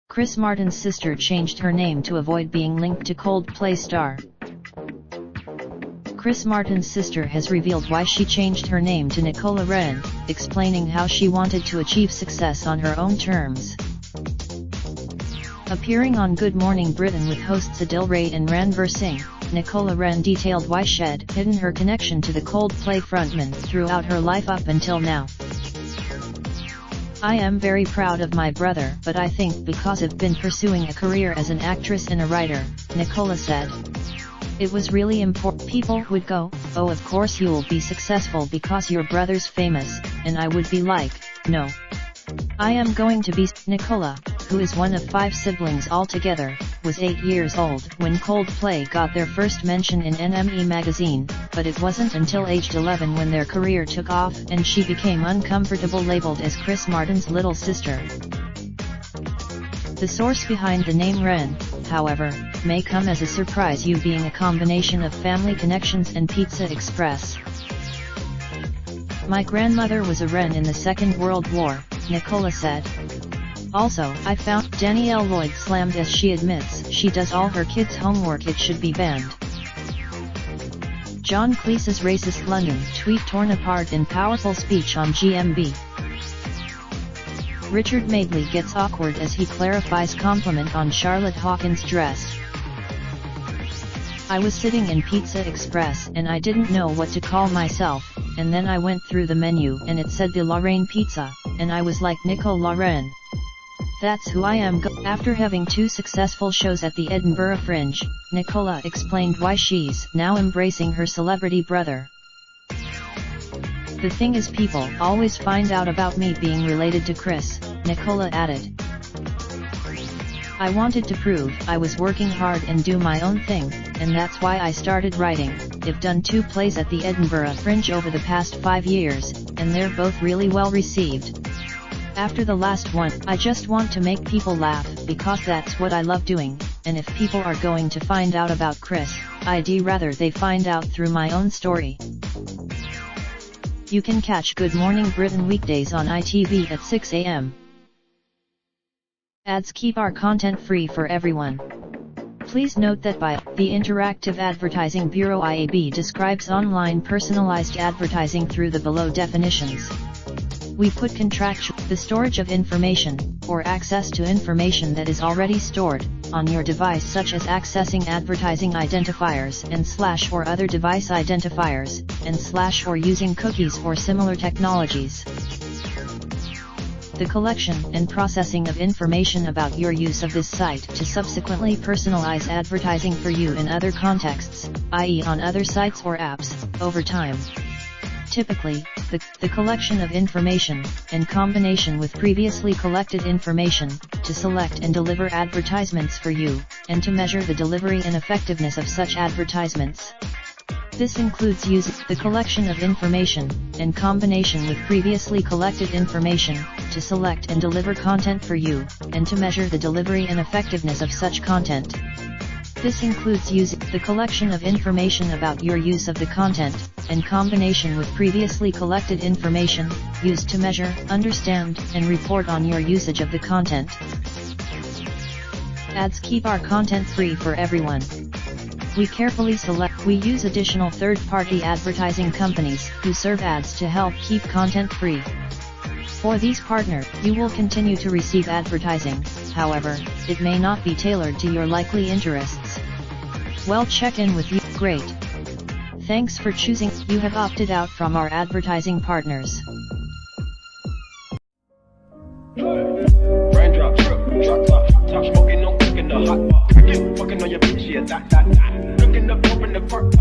Chris Martin's sister changed her name to avoid being linked to Coldplay star. Chris Martin's sister has revealed why she changed her name to Nicola Wren, explaining how she wanted to achieve success on her own terms. Appearing on Good Morning Britain with hosts Adil Ray and Ranveer Singh, Nicola Wren detailed why she'd hidden her connection to the Coldplay frontman throughout her life up until now. "I am very proud of my brother, but I think because I've been pursuing a career as an actress and a writer," Nicola said. "It was really important. People would go, 'Oh, of course you'll be successful because your brother's famous,' and I would be like, 'No. I am going to be.'" Nicola, who is one of 5 siblings altogether, was 8 years old when Coldplay got their first mention in NME magazine, but it wasn't until aged 11 when their career took off and she became uncomfortable labeled as Chris Martin's little sister. The source behind the name Wren, however, may come as a surprise, you being a combination of family connections and Pizza Express. "My grandmother was a Wren in the Second World War," Nicola said. "Also, I found Danielle Lloyd slammed as she admits she does all her kids' homework. It should be banned." John Cleese's racist London tweet torn apart in powerful speech on GMB. Richard Madeley gets awkward as he clarifies compliment on Charlotte Hawkins' dress. "I was sitting in Pizza Express and I didn't know what to call myself, and then I went through the menu and it said the Lorraine Pizza, and I was like Nicola Wren. That's who I am." After having 2 successful shows at the Edinburgh Fringe, Nicola explained why she's now embracing her celebrity brother. "The thing is, people always find out about me being related to Chris," Nicola added. "I wanted to prove I was working hard and do my own thing, and that's why I started writing. I've done 2 plays at the Edinburgh Fringe over the past 5 years, and they're both really well received. After the last one, I just want to make people laugh because that's what I love doing, and if people are going to find out about Chris, I'd rather they find out through my own story." You can catch Good Morning Britain weekdays on ITV at 6 a.m. Ads keep our content free for everyone. Please note that the Interactive Advertising Bureau IAB describes online personalized advertising through the below definitions. We put contractual, the storage of information, or access to information that is already stored, on your device, such as accessing advertising identifiers and / or other device identifiers, and / or using cookies or similar technologies. The collection and processing of information about your use of this site to subsequently personalize advertising for you in other contexts, i.e. on other sites or apps, over time. Typically, the collection of information, in combination with previously collected information, to select and deliver advertisements for you, and to measure the delivery and effectiveness of such advertisements. This includes using the collection of information, in combination with previously collected information, to select and deliver content for you, and to measure the delivery and effectiveness of such content. This includes using the collection of information about your use of the content, in combination with previously collected information, used to measure, understand, and report on your usage of the content. Ads keep our content free for everyone. We carefully select. We use additional third-party advertising companies who serve ads to help keep content free. For these partners, you will continue to receive advertising, however, it may not be tailored to your likely interests. Well, check in with you. Great. Thanks for choosing. You have opted out from our advertising partners. Raindrop, drop top smoking, no cooking the hot pot. Fucking on your bitch, yeah, that. Looking up, open the park,